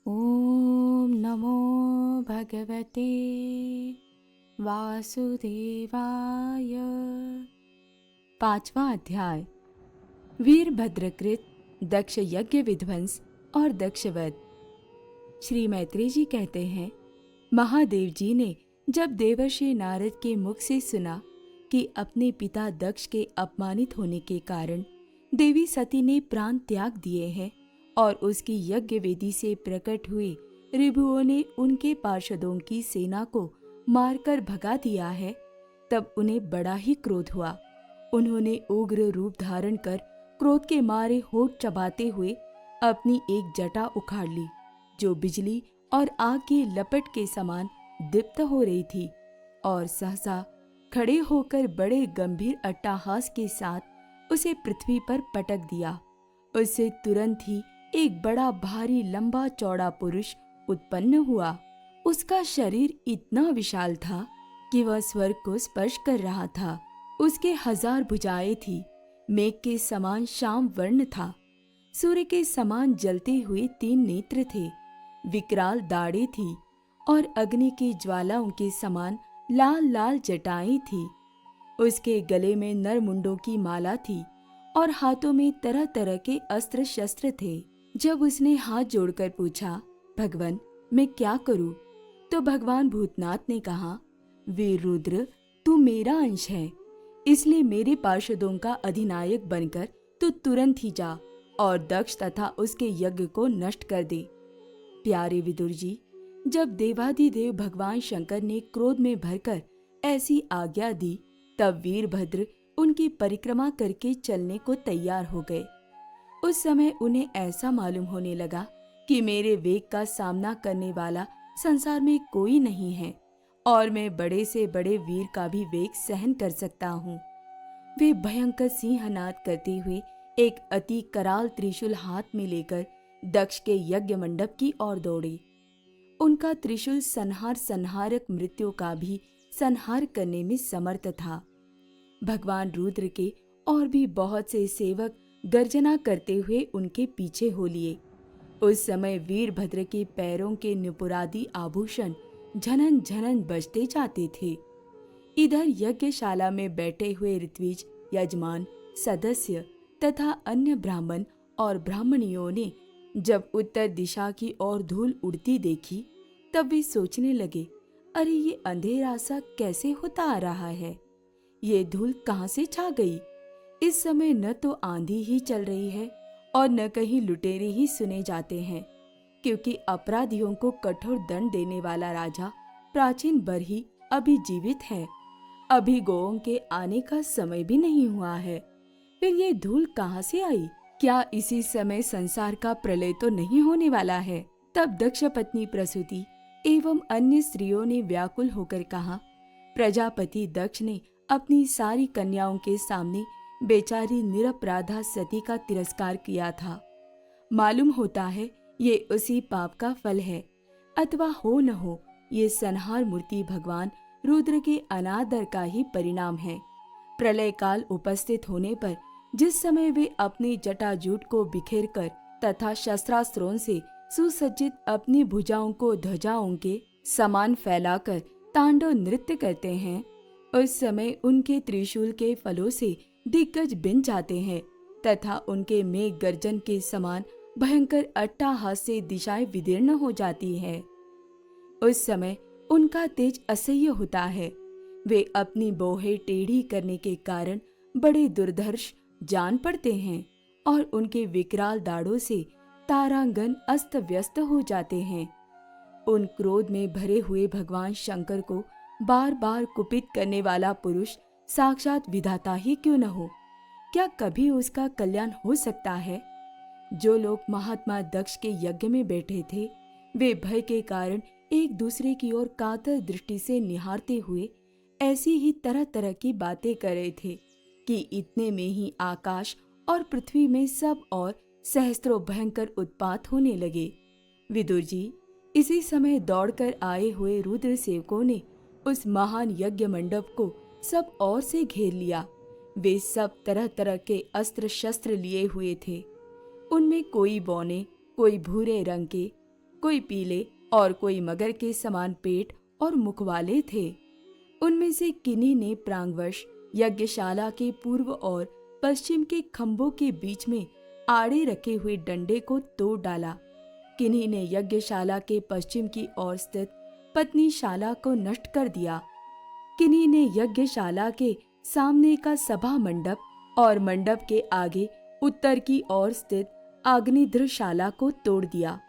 ॐ नमो भगवते वासुदेवाय। पांचवा अध्याय। वीरभद्रकृत दक्ष यज्ञ विध्वंस और दक्षवध। श्री मैत्री जी कहते हैं, महादेव जी ने जब देवर्षि नारद के मुख से सुना कि अपने पिता दक्ष के अपमानित होने के कारण देवी सती ने प्राण त्याग दिए हैं और उसकी यज्ञ वेदी से प्रकट हुए रिभुओं ने उनके पार्षदों की सेना को मारकर भगा दिया है, तब उन्हें बड़ा ही क्रोध हुआ। उन्होंने उग्र रूप धारण कर क्रोध के मारे होठ चबाते हुए अपनी एक जटा उखाड़ ली, जो बिजली और आग की लपट के समान दीप्त हो रही थी, और सहसा खड़े होकर बड़े गंभीर अट्टहास के साथ उसे पृथ्वी पर पटक दिया। उससे तुरंत ही एक बड़ा भारी लंबा चौड़ा पुरुष उत्पन्न हुआ। उसका शरीर इतना विशाल था कि वह स्वर्ग को स्पर्श कर रहा था। उसके 1000 भुजाएं थी, मेघ के समान श्याम वर्ण था, सूर्य के समान जलते हुए 3 नेत्र थे, विकराल दाढ़ें थी और अग्नि की ज्वालाओं के समान लाल लाल जटाएं थी। उसके गले में नरमुंडों की माला थी और हाथों में तरह तरह के अस्त्र शस्त्र थे। जब उसने हाथ जोड़कर पूछा, भगवान मैं क्या करूं? तो भगवान भूतनाथ ने कहा, वीर रुद्र तू मेरा अंश है, इसलिए मेरे पार्षदों का अधिनायक बनकर तू तुरंत ही जा और दक्ष तथा उसके यज्ञ को नष्ट कर दे। प्यारे विदुर जी, जब देवाधिदेव भगवान शंकर ने क्रोध में भरकर ऐसी आज्ञा दी, तब वीरभद्र उनकी परिक्रमा करके चलने को तैयार हो गए। उस समय उन्हें ऐसा मालूम होने लगा कि मेरे वेग का सामना करने वाला संसार में कोई नहीं है और मैं बड़े से बड़े वीर का भी वेग सहन कर सकता हूँ। वे भयंकर सिंहनाद करते हुए एक अति कराल त्रिशूल हाथ में लेकर दक्ष के यज्ञ मंडप की ओर दौड़े। उनका त्रिशूल संहारक मृत्यु का भी संहार करने में समर्थ था। भगवान रुद्र के और भी बहुत से सेवक गर्जना करते हुए उनके पीछे हो लिए। उस समय वीरभद्र के पैरों के नुपुरादि आभूषण झनन झनन बजते जाते थे। इधर यज्ञशाला में बैठे हुए ऋत्विज, यजमान, सदस्य तथा अन्य ब्राह्मण और ब्राह्मणियों ने जब उत्तर दिशा की ओर धूल उड़ती देखी, तब वे सोचने लगे, अरे ये अंधेरा सा कैसे होता आ रहा है? ये धूल कहाँ से छा गई? इस समय न तो आंधी ही चल रही है और न कहीं लुटेरे ही सुने जाते हैं, क्योंकि अपराधियों को कठोर दंड देने वाला राजा प्राचीन बरही अभी जीवित है। अभी गौओं के आने का समय भी नहीं हुआ है, फिर ये धूल कहाँ से आई? क्या इसी समय संसार का प्रलय तो नहीं होने वाला है? तब दक्ष पत्नी प्रसूति एवं अन्य स्त्रियों ने व्याकुल होकर कहा, प्रजापति दक्ष ने अपनी सारी कन्याओं के सामने बेचारी निरपराधा सती का तिरस्कार किया था। मालूम होता है ये उसी पाप का फल है, अथवा हो न हो ये संहार मूर्ति भगवान रुद्र के अनादर का ही परिणाम है। प्रलय काल उपस्थित होने पर जिस समय वे अपने जटाजूट को बिखेर कर तथा शस्त्रास्त्रों से सुसज्जित अपनी भुजाओं को ध्वजाओं के समान फैलाकर तांडव नृत्य करते हैं, उस समय उनके त्रिशूल के फलों से दिग्गज बिन जाते हैं तथा उनके मेघ गर्जन के समान भयंकर अट्टहास से दिशाएं विदीर्ण हो जाती है। उस समय उनका तेज असह्य होता है। वे अपनी बोहें टेढ़ी करने के कारण बड़े दुर्धर्ष जान पड़ते हैं और उनके विकराल दाढ़ों से तारांगन अस्त व्यस्त हो जाते हैं। उन क्रोध में भरे हुए भगवान शंकर को बार बार कुपित करने वाला पुरुष साक्षात विधाता ही क्यों न हो, क्या कभी उसका कल्याण हो सकता है? जो लोग महात्मा दक्ष के यज्ञ में बैठे थे, वे भय के कारण एक दूसरे की ओर कातर दृष्टि से निहारते हुए ऐसी ही तरह तरह की बातें कर रहे थे कि इतने में ही आकाश और पृथ्वी में सब और सहस्त्रों भयंकर उत्पात होने लगे। विदुर जी, इसी समय दौड़कर आए हुए रुद्र सेवकों ने उस महान यज्ञ मंडप को सब ओर से घेर लिया। वे सब तरह तरह के अस्त्र शस्त्र लिए हुए थे। उनमें कोई बौने, कोई भूरे रंग के, कोई पीले और कोई मगर के समान पेट और मुख वाले थे। उनमें से किन्हीं ने प्रांगवश यज्ञशाला के पूर्व और पश्चिम के खंभों के बीच में आड़े रखे हुए डंडे को तोड़ डाला। किन्हीं ने यज्ञशाला के पश्चिम की ओर स्थित पत्नीशाला को नष्ट कर दिया। किन्हीं ने यज्ञशाला के सामने का सभा मंडप और मंडप के आगे उत्तर की ओर स्थित अग्निद्रशाला को तोड़ दिया।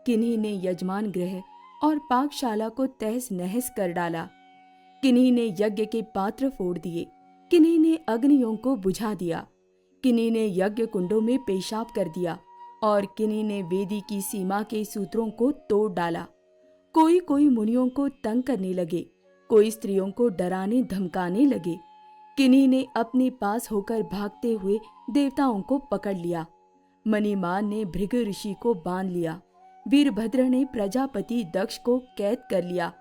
किन्हीं ने यजमान गृह और पाकशाला को तहस नहस कर डाला। किन्हीं ने यज्ञ के पात्र फोड़ दिए, किन्हीं ने अग्नियों को बुझा दिया, किन्हीं ने यज्ञ कुंडों में पेशाब कर दिया और किन्हीं ने वेदी की सीमा के सूत्रों को तोड़ डाला। कोई कोई मुनियों को तंग करने लगे, कोई स्त्रियों को डराने धमकाने लगे। किन्हीं ने अपने पास होकर भागते हुए देवताओं को पकड़ लिया। मणिमान ने भृग ऋषि को बांध लिया। वीरभद्र ने प्रजापति दक्ष को कैद कर लिया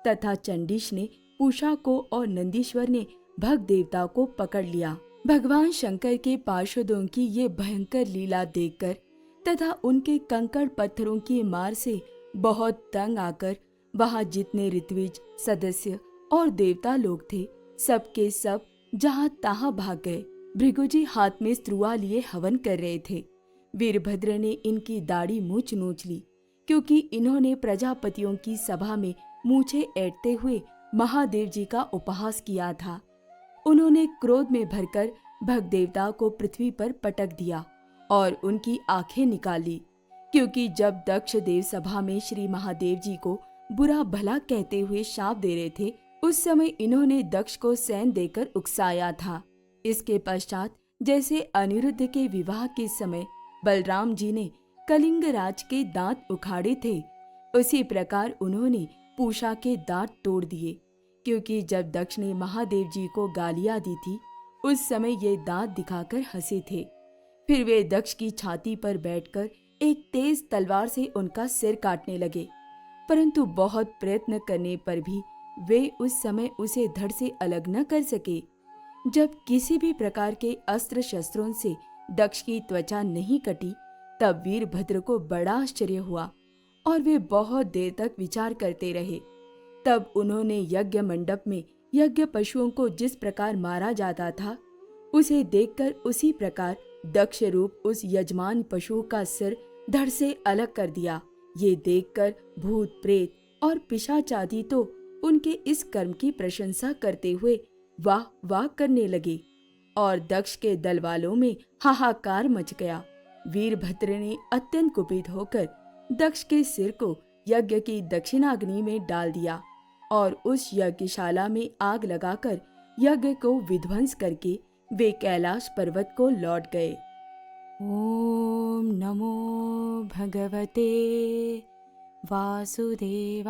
तथा चंडीश ने पूषा को और नंदीश्वर ने भग देवता को पकड़ लिया। भगवान शंकर के पार्षदों की ये भयंकर लीला देखकर तथा उनके कंकड़ पत्थरों की मार से बहुत तंग आकर वहां जितने ऋत्विज सदस्य और देवता लोग थे, सबके सब जहां तहां भाग गए। भृगुजी हाथ में स्त्रुआ लिए हवन कर रहे थे। वीरभद्र ने इनकी दाढ़ी मूछ नोच ली, क्योंकि इन्होंने प्रजापतियों की सभा में मूछे ऐंठते हुए महादेव जी का उपहास किया था। उन्होंने क्रोध में भरकर भग देवता को पृथ्वी पर पटक दिया और उनकी आंखें निकाली, क्योंकि जब दक्ष देव सभा में श्री महादेव जी को बुरा भला कहते हुए शाप दे रहे थे, उस समय इन्होंने दक्ष को सैन देकर उकसाया था। इसके पश्चात जैसे अनिरुद्ध के विवाह के समय बलराम जी ने कलिंग राज के दांत उखाड़े थे, उसी प्रकार उन्होंने पूषा के दांत तोड़ दिए, क्योंकि जब दक्ष ने महादेव जी को गालियां दी थी, उस समय ये दांत दिखाकर हंसे थे। फिर वे दक्ष की छाती पर बैठकर एक तेज तलवार से उनका सिर काटने लगे, परंतु बहुत प्रयत्न करने पर भी वे उस समय उसे धड़ से अलग न कर सके। जब किसी भी प्रकार के अस्त्र शस्त्रों से दक्ष की त्वचा नहीं कटी, तब वीरभद्र को बड़ा आश्चर्य हुआ और वे बहुत देर तक विचार करते रहे। तब उन्होंने यज्ञ मंडप में यज्ञ पशुओं को जिस प्रकार मारा जाता था, उसे देखकर उसी प्रकार दक्ष रूप उस यजमान पशु का सिर धड़ से अलग कर दिया। ये देखकर भूत प्रेत और पिशाच आदि तो उनके इस कर्म की प्रशंसा करते हुए वाह वाह करने लगे और दक्ष के दल वालों में हाहाकार मच गया। वीरभद्र ने अत्यंत कुपित होकर दक्ष के सिर को यज्ञ की दक्षिणाग्नि में डाल दिया और उस यज्ञशाला में आग लगाकर यज्ञ को विध्वंस करके वे कैलाश पर्वत को लौट गए। ओम नमो भगवते वासुदेवाय।